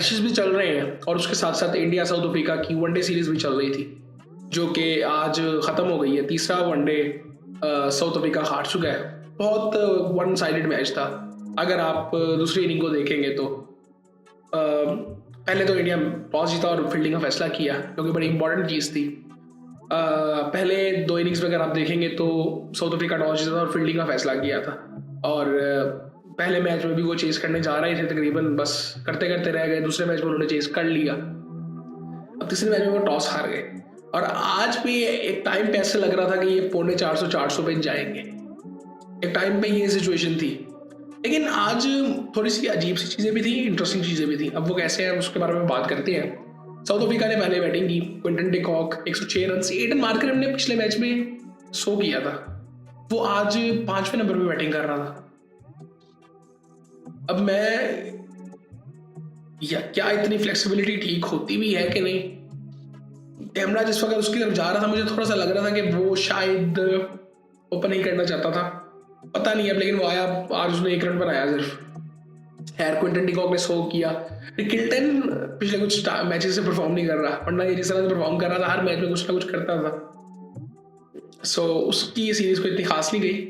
Ashes भी चल रहे हैं और उसके साथ साथ इंडिया साउथ अफ्रीका की वनडे सीरीज भी चल रही थी, जो कि आज ख़त्म हो गई है। तीसरा वनडे साउथ अफ्रीका हार चुका है। बहुत वन साइडेड मैच था। अगर आप दूसरी इनिंग को देखेंगे तो पहले तो इंडिया टॉस जीता और फील्डिंग का फैसला किया, क्योंकि बड़ी इंपॉर्टेंट चीज़ थी। पहले 2 इनिंग्स में अगर आप देखेंगे तो साउथ अफ्रीका टॉस जीता था और फील्डिंग का फैसला किया था। और पहले मैच में भी वो चेस करने जा रहे थे तकरीबन, बस करते करते रह गए। दूसरे मैच में उन्होंने चेस कर लिया। अब तीसरे मैच में वो टॉस हार गए। और आज भी एक टाइम पे ऐसे लग रहा था कि ये 450-400 पे जाएंगे। एक टाइम पे ये सिचुएशन थी। लेकिन आज थोड़ी सी अजीब सी चीज़ें भी थी, इंटरेस्टिंग चीज़ें भी थी। अब वो कैसे हैं उसके बारे में बात करते हैं। साउथ अफ्रीका ने पहले बैटिंग की। क्विंटन डी कॉक 106 रन से एडन मार्करम ने पिछले मैच में 100 किया था। वो आज 5वें नंबर पे बैटिंग कर रहा था। अब मैं या क्या इतनी फ्लेक्सिबिलिटी ठीक होती भी है कि नहीं? कैमरा जिस वक्त उसकी तरफ जा रहा था, मुझे थोड़ा सा लग रहा था कि वो शायद ओपन नहीं करना चाहता था, पता नहीं अब। लेकिन वो आया, आज उसने 1 रन बनाया सिर्फ। खैर, क्विंटन डी कॉक ने 100 किया। किल्टन पिछले कुछ मैचेस से परफॉर्म नहीं कर रहा, वरना ये जिस तरह से परफॉर्म कर रहा था हर मैच में कुछ ना कुछ करता था। सो उसकी ये सीरीज को इतनी खास नहीं गई।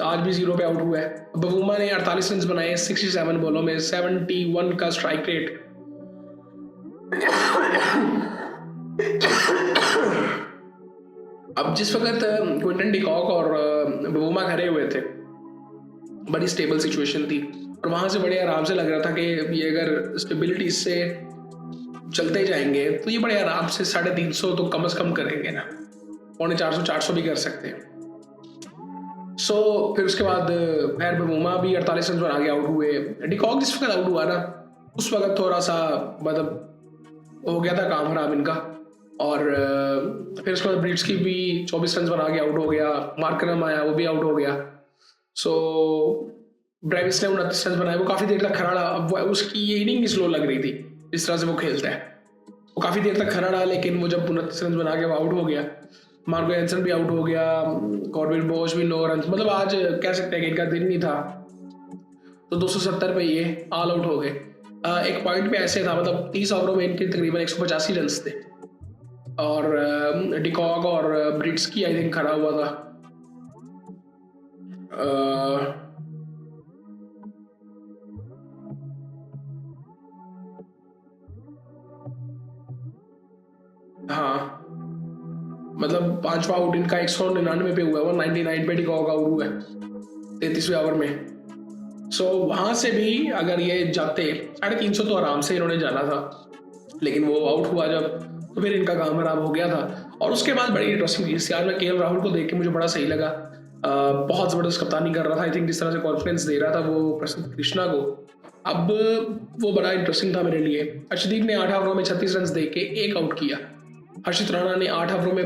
आज भी 0 पे आउट हुआ है। बवूमा ने 48 रन बनाए 67 बॉलों में, 71 का स्ट्राइक रेट। अब जिस वक्त क्विंटन डी कॉक और बवूमा खड़े हुए थे, बड़ी स्टेबल सिचुएशन थी और वहां से बड़े आराम से लग रहा था कि ये अगर स्टेबिलिटी से चलते जाएंगे तो ये बड़े आराम से 350 तो कम से कम करेंगे ना, 450 भी कर सकते हैं। फिर उसके बाद खैर बवूमा भी 48 रन बना के आउट हुए। डी कॉक जिस वक्त आउट हुआ ना, उस वक्त थोड़ा सा मतलब हो गया था काम खराब इनका। और फिर उसके बाद ब्रिट्स की भी 24 रन बना के आउट हो गया। मार्करम आया, वो भी आउट हो गया। ब्रेविस ने 29 रन बनाए। वो काफ़ी देर तक खड़ा रहा। अब उसकी ये इनिंग भी स्लो लग रही थी जिस तरह से वो खेलता है। वो काफ़ी देर तक खड़ा रहा, लेकिन वो जब 29 रन बना के वो आउट हो गया। मार्को एंसन भी आउट हो गया। कॉर्बिन बोश भी 9 रन। मतलब आज कह सकते हैं कि इनका दिन नहीं था। तो 270 पे ये ऑल आउट हो गए। एक पॉइंट पे ऐसे था, मतलब 30 ओवरों में इनके तकरीबन 185 रन थे। और डिकॉक और ब्रिट्स की आई थिंक खड़ा हुआ था। हाँ, मतलब 5वां आउट इनका 199 पे हुआ है। 199 पे डिकॉक आउट हुआ है 33वें ओवर में। वहां से भी अगर ये जाते 350 तो आराम से इन्होंने जाना था, लेकिन वो आउट हुआ जब, तो फिर इनका काम खराब हो गया था। और उसके बाद बड़ी इंटरेस्टिंग चीज़ थी। आज मैं केएल राहुल को देख के मुझे बड़ा सही लगा। बहुत ज़बरदस्त कप्तानी कर रहा था। आई थिंक जिस तरह से कॉन्फिडेंस दे रहा था वो प्रसिद्ध कृष्णा को, अब वो बड़ा इंटरेस्टिंग था मेरे लिए। अर्शदीप ने 8 ओवरों में 36 रन दे के 1 आउट किया। हर्षित राणा ने 8 ओवरों में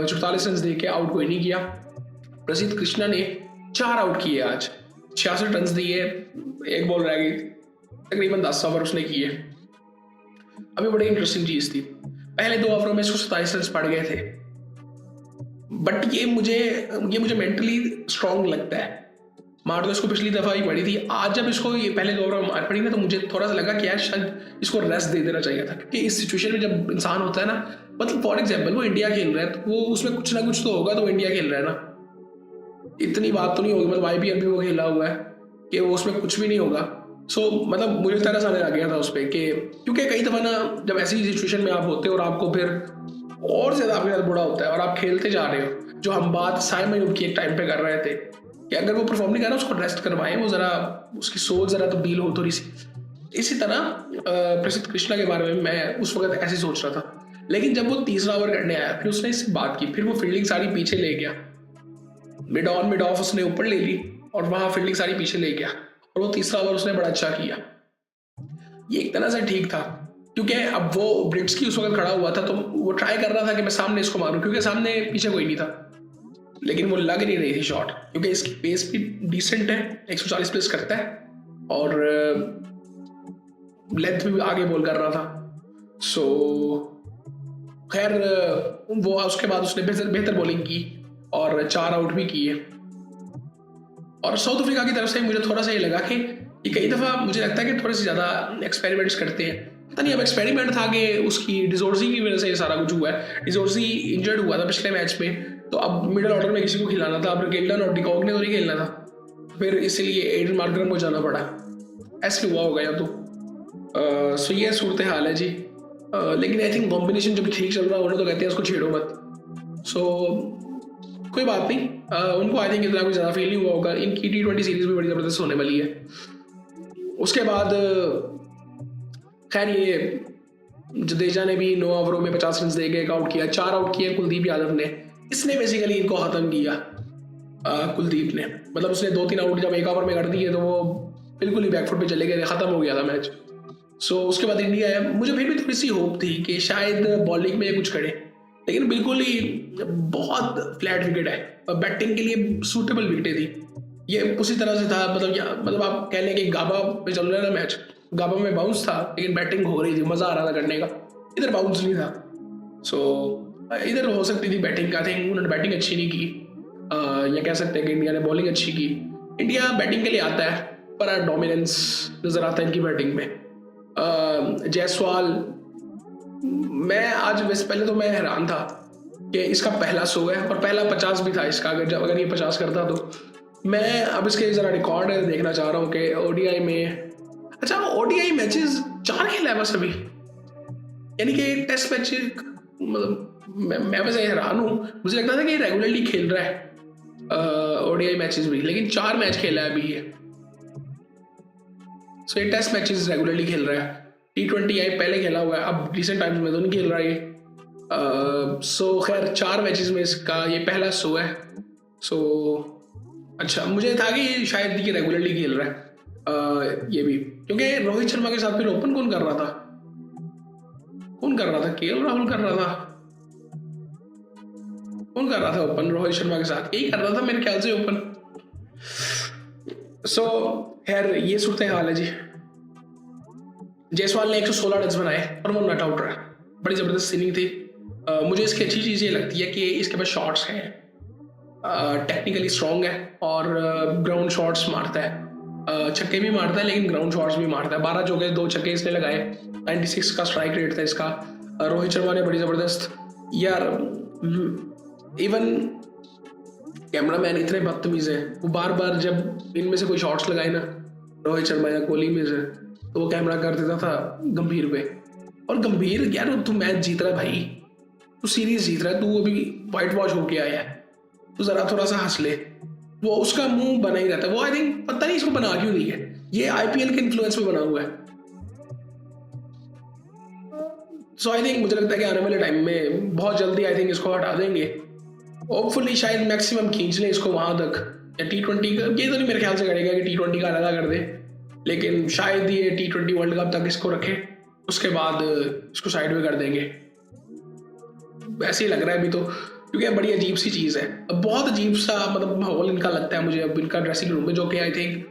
44 रन दे के आउट कोई नहीं किया। प्रसिद्ध कृष्णा ने 4 आउट किए आज, 66 रन दिए, 1 बॉल रह गई, तकरीबन 10 ओवर उसने किए। अभी बड़ी इंटरेस्टिंग चीज थी, पहले 2 ओवरों में 127 रन पड़ गए थे। बट ये मुझे मेंटली स्ट्रांग लगता है। मार तो इसको पिछली दफा ही पड़ी थी। आज जब इसको ये पहले 2 ओवर में मार पड़ी ना, तो मुझे थोड़ा सा लगा कि यार शायद इसको रेस्ट दे देना चाहिए था। क्योंकि इस सिचुएशन में जब इंसान होता है ना, मतलब फॉर एग्जाम्पल वो इंडिया खेल रहा है, तो वो उसमें कुछ ना कुछ तो होगा, तो इंडिया खेल रहा है ना, इतनी बात तो नहीं होगी। मतलब IPL भी वो खेला हुआ है कि वो उसमें कुछ भी नहीं होगा। मतलब मुझे तरस आने लग गया था उस पर कि, क्योंकि कई दफा ना जब ऐसी सिचुएशन में आप होते हो और आपको फिर और ज्यादा आपके साथ बुरा होता है और आप खेलते जा रहे हो, जो हम बात साइम अयूब की एक टाइम पे कर रहे थे कि अगर वो परफॉर्म नहीं कर रहा उसको रेस्ट करवाएं, वो जरा उसकी सोच जरा तब्दील हो थोड़ी सी। इसी तरह प्रसिद्ध कृष्णा के बारे में मैं उस वक्त ऐसे सोच रहा था। लेकिन जब वो तीसरा ओवर करने आया, फिर उसने इससे बात की, फिर वो फील्डिंग सारी पीछे ले गया। मिड ऑन मिड ऑफ उसने ऊपर ले ली और वहां फील्डिंग सारी पीछे ले गया, और वो तीसरा ओवर उसने बड़ा अच्छा किया। ये एक तरह से ठीक था, क्योंकि अब वो ब्रिट्स की उस वक्त खड़ा हुआ था, तो वो ट्राई कर रहा था कि मैं सामने इसको मारूं, क्योंकि सामने पीछे कोई नहीं था। लेकिन वो लग नहीं रही थी शॉट, क्योंकि इसकी पेस भी डिसेंट है, 140 प्लस करता है और लेंथ भी आगे बॉल कर रहा था। खैर वो उसके बाद उसने बेहतर बॉलिंग की और 4 आउट भी किए। और साउथ अफ्रीका की तरफ से मुझे थोड़ा सा ये लगा कि ये कई दफ़ा मुझे लगता है कि थोड़े से ज़्यादा एक्सपेरिमेंट्स करते हैं। पता नहीं अब एक्सपेरिमेंट था कि उसकी डिजोर्सी की वजह से ये सारा कुछ हुआ है। डिजोर्सी इंजर्ड हुआ था पिछले मैच में, तो अब मिडिल ऑर्डर में किसी को खिलाना था, अब गिल्टन और डिकॉक ने तो नहीं खेलना था, फिर इसलिए एडन मार्करम को जाना पड़ा। ऐसे हुआ होगा या तो सो ये सूरत हाल है जी। लेकिन आई थिंक कॉम्बिनेशन जब ठीक चल रहा होना तो कहते हैं उसको छेड़ो मत। सो कोई बात नहीं, उनको आई थिंक इतना कोई ज़्यादा फील नहीं हुआ होगा। इनकी T20 सीरीज भी बड़ी ज़बरदस्त होने वाली है। उसके बाद खैर ये जडेजा ने भी 9 ओवरों में 50 रन दे के एक आउट किया, 4 आउट किए कुलदीप यादव ने। इसने बेसिकली इनको ख़त्म किया कुलदीप ने। मतलब उसने 2-3 आउट जब एक ओवर में कर दिए तो वो बिल्कुल ही बैकफुट पे चले गए थे, ख़त्म हो गया था मैच। सो उसके बाद इंडिया है, मुझे फिर भी थोड़ी सी होप थी कि शायद बॉलिंग में कुछ करे, लेकिन बिल्कुल ही बहुत फ्लैट विकेट है और बैटिंग के लिए सूटेबल विकेटें थी। ये उसी तरह से था, मतलब आप कह लें कि गाबा में चल रहा है ना मैच, गाबा में बाउंस था लेकिन बैटिंग हो रही थी, मज़ा आ रहा था करने का। इधर बाउंस नहीं था। सो इधर हो सकती थी बैटिंग का, थिंक उन्होंने बैटिंग अच्छी नहीं की, या कह सकते हैं कि इंडिया ने बॉलिंग अच्छी की। इंडिया बैटिंग के लिए आता है पर डोमिनेंस नज़र आता है इनकी बैटिंग में। जायसवाल, मैं आज वैसे पहले तो मैं हैरान था कि इसका पहला 100 है और पहला 50 भी था इसका। अगर ये 50 करता तो मैं अब इसके ज़रा रिकॉर्ड देखना चाह रहा हूँ कि ओडीआई में, अच्छा ओडीआई मैचेस 4 खेला है बस अभी, यानी कि एक टेस्ट मैच, मतलब मैं वैसे हैरान हूँ। मुझे लगता था कि ये रेगुलरली खेल रहा है ओडीआई मैचेस भी, लेकिन 4 मैच खेला है अभी ये। सो ये टेस्ट मैचेस रेगुलरली खेल रहा है। T20 आई पहले खेला हुआ है, अब रिसेंट टाइम्स में तो नहीं खेल रहा है ये। सो खैर 4 मैचेस में इसका ये पहला 100 है। सो अच्छा, मुझे था कि शायद ये रेगुलरली खेल रहा है ये भी, क्योंकि रोहित शर्मा के साथ फिर ओपन कौन कर रहा था? केएल राहुल कर रहा था। कौन कर रहा था ओपन रोहित शर्मा के साथ? यही कर रहा था मेरे ख्याल से ओपन। सो खैर ये सूरत हाल है जी। जायसवाल ने 116 रन बनाए और वो नॉट आउट रहा। बड़ी ज़बरदस्त इनिंग थी। मुझे इसकी अच्छी चीज़ ये लगती है कि इसके पास शॉट्स हैं, टेक्निकली स्ट्रॉन्ग है और ग्राउंड शॉट्स मारता है। छक्के भी मारता है लेकिन ग्राउंड शॉट्स भी मारता है। 12 चौके 2 छक्के इसने लगाए, 96 का स्ट्राइक रेट था इसका। रोहित शर्मा ने बड़ी ज़बरदस्त, यार इवन कैमरामैन इतने बदतमीज़ हैं, वो बार बार जब इनमें से कोई शॉट्स लगाए ना रोहित शर्मा या कोहली में से, तो वो कैमरा कर देता था गंभीर पे। और गंभीर यार तू मैच जीत रहा है भाई, तू सीरीज जीत रहा है, तू अभी वाइट वॉश होके आया है, तो जरा थोड़ा सा हंस ले। वो उसका मुंह बना ही रहता है। वो आई थिंक पता नहीं इसको बना क्यों नहीं है, ये आईपीएल के इन्फ्लुएंस में बना हुआ है। सो आई थिंक मुझे लगता है कि आने वाले टाइम में बहुत जल्दी आई थिंक इसको हटा देंगे। होपफुली शायद मैक्सिमम खींच ले इसको वहां तक, या T20 का ये तो नहीं मेरे ख्याल से करेगा कि T20 का अलग कर दे, लेकिन शायद ये T20 वर्ल्ड कप तक इसको रखे, उसके बाद इसको साइड में कर देंगे, ऐसे ही लग रहा है अभी तो। क्योंकि बड़ी अजीब सी चीज़ है, बहुत अजीब सा मतलब माहौल इनका लगता है मुझे अब इनका ड्रेसिंग रूम में, जो कि आई थिंक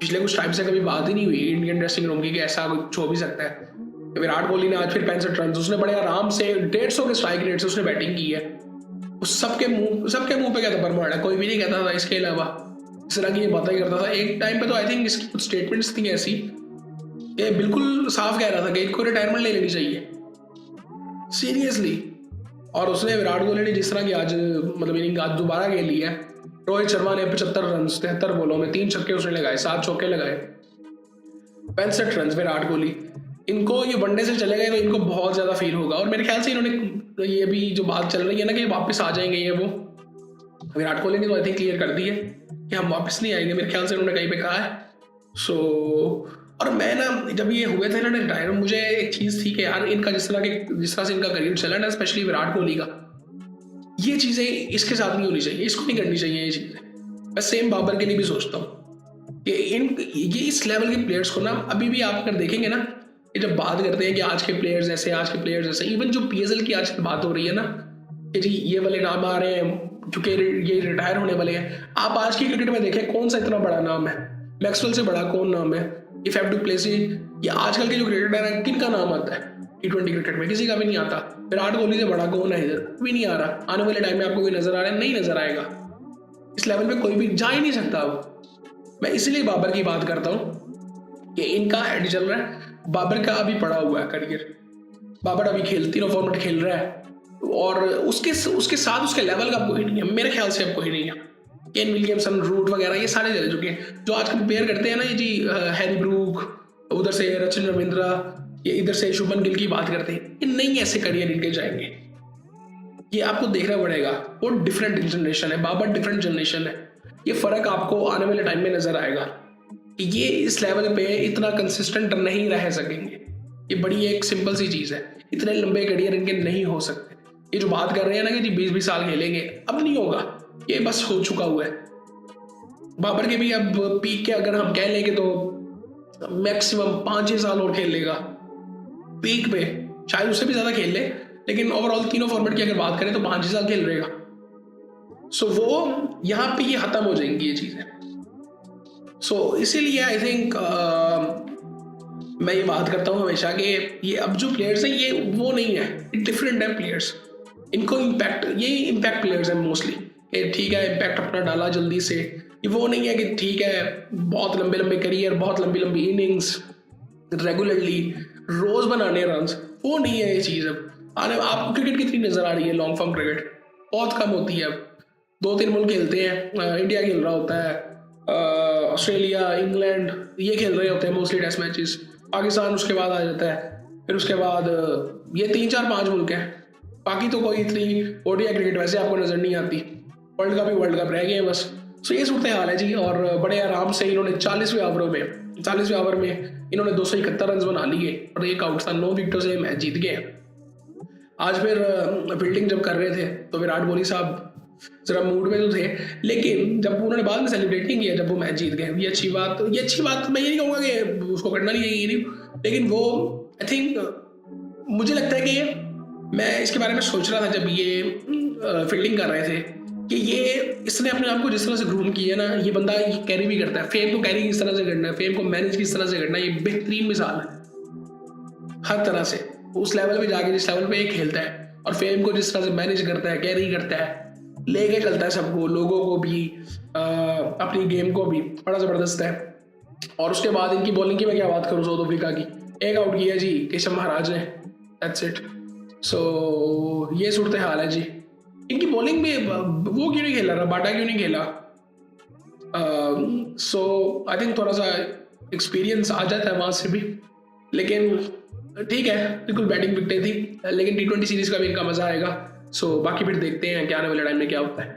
पिछले कुछ टाइम से कभी बात ही नहीं हुई इंडियन ड्रेसिंग रूम की कि ऐसा कुछ हो भी सकता है। विराट कोहली ने आज फिर 65 रन, उसने बड़े आराम से 150 के स्ट्राइक रेट से उसने बैटिंग की है। उस सबके मुंह पे क्या था बरमाड़ा, कोई भी नहीं कहता था इसके अलावा, इस तरह की ये बातें करता था। एक टाइम पे तो आई थिंक इसकी कुछ स्टेटमेंट्स थी ऐसी, ये बिल्कुल साफ कह रहा था कि इनको रिटायरमेंट ले लेनी चाहिए सीरियसली। और उसने विराट कोहली ने जिस तरह की आज मतलब इनिंग आज दोबारा खेली है, रोहित शर्मा ने 75 रन 73 बॉलों में 3 छक्के उसने लगाए, 7 चौके लगाए, 65 रन विराट कोहली। इनको ये वनडे से चले गए तो इनको बहुत ज़्यादा फील होगा, और मेरे ख्याल से इन्होंने ये भी जो बात चल रही है ना कि वापस आ जाएंगे ये, वो विराट कोहली ने तो आई थिंक क्लियर कर दी है कि हम वापस नहीं आएंगे, मेरे ख्याल से उन्होंने कहीं पे कहा है। सो और मैं ना जब ये हुए थे ना रिटायर, मुझे एक चीज़ थी कि यार इनका जिस तरह से इनका करियर चला ना, स्पेशली विराट कोहली का, ये चीज़ें इसके साथ नहीं होनी चाहिए, इसको नहीं करनी चाहिए ये चीज़ें। मैं सेम बाबर के लिए भी सोचता हूँ कि ये इस लेवल के प्लेयर्स को ना अभी भी आप अगर देखेंगे ना, ये जब बात करते हैं कि आज के प्लेयर्स ऐसे, आज के प्लेयर्स ऐसे, इवन जो PSL की आज बात हो रही है ना कि जी ये वाले नाम आ रहे हैं क्योंकि ये रिटायर होने वाले हैं, आप आज की क्रिकेट में देखें कौन सा इतना बड़ा नाम है, मैक्सवेल से बड़ा कौन नाम है, ये फैफ डू प्लेसी, ये आजकल के जो क्रिकेटर हैं किन का नाम आता है T20 क्रिकेट में? किसी का भी नहीं आता। विराट कोहली से बड़ा कौन है? इधर भी नहीं आ रहा। आने वाले टाइम में आपको कोई नजर आ रहा है? नहीं नजर आएगा। इस लेवल पे कोई भी जा ही नहीं सकता अब। मैं इसलिए बाबर की बात करता हूँ कि इनका एड चल रहा है, बाबर का अभी पड़ा हुआ है करियर। बाबर अभी तीनों फॉर्मेट खेल रहा है और उसके साथ उसके लेवल का अब कोई नहीं है, मेरे ख्याल से अब कोई नहीं है। केन विलियमसन, रूट वगैरह ये सारे चले चुके हैं। जो आज कंपेयर करते हैं ना ये जी, हैरी ब्रूक, उधर से रचिन रविंद्रा, ये इधर से शुभमन गिल की बात करते हैं, ये नहीं ऐसे करियर इनके जाएंगे। ये आपको देखना पड़ेगा। वो डिफरेंट जनरेशन है, बाबर डिफरेंट जनरेशन है। ये फर्क आपको आने वाले टाइम में नजर आएगा कि ये इस लेवल पे इतना कंसिस्टेंट नहीं रह सकेंगे। ये बड़ी एक सिंपल सी चीज है, इतने लंबे करियर इनके नहीं हो सकते। ये जो बात कर रहे हैं ना कि जी 20-20 साल खेलेंगे, अब नहीं होगा, ये बस हो चुका हुआ है। बाबर के भी अब पीक के अगर हम कह लेंगे तो मैक्सिमम 5-6 साल और खेल लेगा पीक पे, शायद उससे भी ज्यादा खेल ले, लेकिन ओवरऑल तीनों फॉर्मेट की अगर बात करें तो 5-6 साल खेल रहेगा। सो वो यहाँ पे ये खत्म हो जाएंगी ये चीजें। सो इसीलिए आई थिंक मैं ये बात करता हूँ हमेशा कि ये अब जो प्लेयर्स हैं ये वो नहीं है, डिफरेंट है प्लेयर्स। इनको इम्पैक्ट, ये इम्पैक्ट प्लेयर्स हैं मोस्टली। ठीक है, इम्पैक्ट अपना डाला जल्दी से, ये वो नहीं है कि ठीक है बहुत लंबे लंबे करियर, बहुत लंबी लंबी इनिंग्स, रेगुलरली रोज बनाने रन्स, वो नहीं है ये चीज़। अब आने आपको क्रिकेट कितनी नजर आ रही है, लॉन्ग फॉर्म क्रिकेट बहुत कम होती है। अब 2-3 मुल्क खेलते हैं, इंडिया खेल रहा होता है, ऑस्ट्रेलिया, इंग्लैंड ये खेल रहे होते हैं मोस्टली टेस्ट मैचेस, पाकिस्तान उसके बाद आ जाता है, फिर उसके बाद ये 3-4-5 मुल्क हैं। बाकी तो कोई इतनी ओडीआई क्रिकेट वैसे आपको नजर नहीं आती। वर्ल्ड कप ही वर्ल्ड कप रह गए हैं बस। सो ये सूरत हाल है जी। और बड़े आराम से इन्होंने 40वें ओवर में इन्होंने 271 रन बना लिए और 1 आउट था, 9 विकेटों से मैच जीत गए। आज फिर फील्डिंग जब कर रहे थे तो विराट कोहली साहब जरा मूड में तो थे, लेकिन जब उन्होंने बाद में सेलिब्रेट नहीं किया जब वो मैच जीत गए। ये अच्छी बात मैं ये नहीं कहूँगा कि उसको करना नहीं चाहिए, लेकिन वो आई थिंक मुझे लगता है कि मैं इसके बारे में सोच रहा था जब ये फील्डिंग कर रहे थे कि ये इसने अपने आप को जिस तरह से ग्रूम किया ना, ये बंदा ये कैरी भी करता है। फेम को कैरी किस तरह से करना है, फेम को मैनेज किस तरह से करना है, ये बेहतरीन मिसाल है हर तरह से। उस लेवल पे जाके जिस लेवल पे ये खेलता है और फेम को जिस तरह से मैनेज करता है, कैरी करता है, लेके चलता है सबको, लोगों को भी, अपनी गेम को भी, बड़ा ज़बरदस्त है। और उसके बाद इनकी बॉलिंग की मैं क्या बात करूँ, साउथ अफ्रीका की 1 आउट किया जी केशव महाराज ने, दैट्स इट। सो ये सूरत हाल है जी। इनकी बॉलिंग में वो क्यों नहीं खेला, रबाडा क्यों नहीं खेला? सो आई थिंक थोड़ा सा एक्सपीरियंस आ जाता है वहाँ से भी, लेकिन ठीक है, बिल्कुल बैटिंग विकटें थी, लेकिन T20 सीरीज का भी इनका मजा आएगा। सो बाकी फिर देखते हैं कि आने वाले टाइम में क्या होता है।